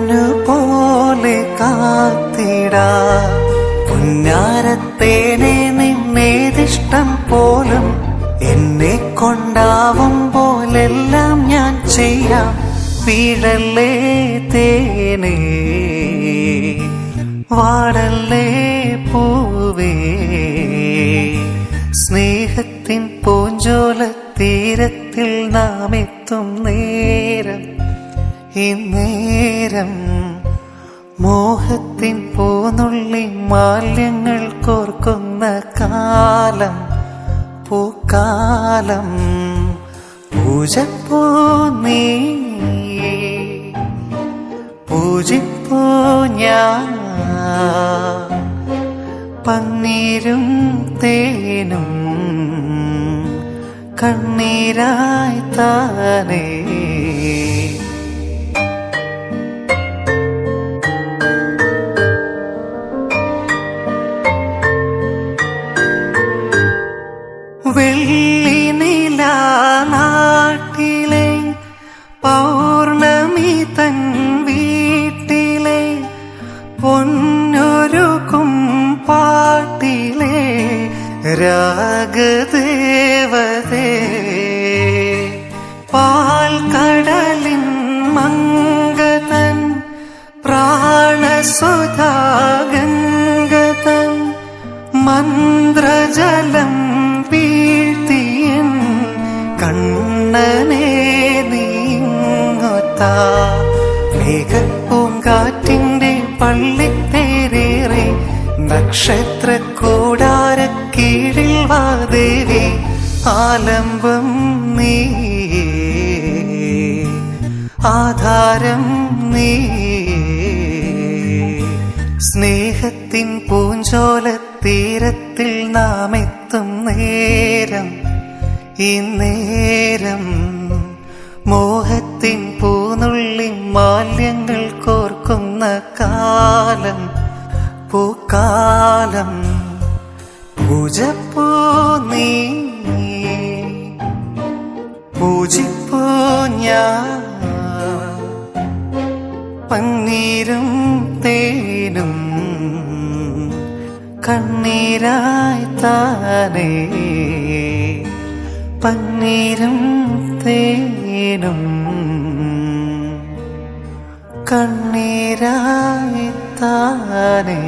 പൊന്നുപോലെ കാത്തിടാ പുന്നാരത്തേനെ നിന്നേതിഷ്ടം പോലും എന്നെ കൊണ്ടാവും പോലെല്ലാം ഞാൻ ചെയ്യാം. വീഴല്ലേ തേനേ വാടല്ലേ പൂവേ, സ്നേഹത്തിൻ പൂഞ്ചോല തീരത്തിൽ നാം എത്തും നേരം ഇന്നേരം. മോഹത്തിൻ പൂനുള്ളി മാല്യങ്ങൾ കോർക്കുന്ന കാലം പൂക്കാലം. പൂജപ്പൂ നീ പൂജിപ്പൂ ഞാൻ, പന്നീരും തേനും കണ്ണീരായി താനേ. വെള്ളി നിലാനാട്ടിലെ പൗർണമി തൻ വീട്ടിലെ പൊന്നൊരുക്കും പാട്ടിലെ രാഗദേവതേ, പാൽക്കടലിൻ മംഗതൻ പ്രാണസുധാഗംഗതൻ മന്ത്രജലം വീഴ്ത്തിയൻ കണ്ണനെ നീങ്ങുത്താ. മേഘപ്പൂങ്കാറ്റിന്റെ പള്ളിത്തേരേറെ നക്ഷത്ര കൂടാരക്കീഴിൽ വാദേവി ആലംബം നീ ആധാരം നീ. സ്നേഹത്തിൻ പൂഞ്ചോല തീരത്തിൽ നാം എത്തും നേരം ഇന്നേരം. മോഹത്തിൻ പൂനുള്ളി മാല്യങ്ങൾ കോർക്കുന്ന കാലം പൂക്കാലം. പൂജപ്പൂ നീ പൂജിപ്പൂ ഞാൻ, പന്നീരും തേനും കണ്ണീരായി താനേ. പന്നീരും തേനും കണ്ണീരായി താനേ.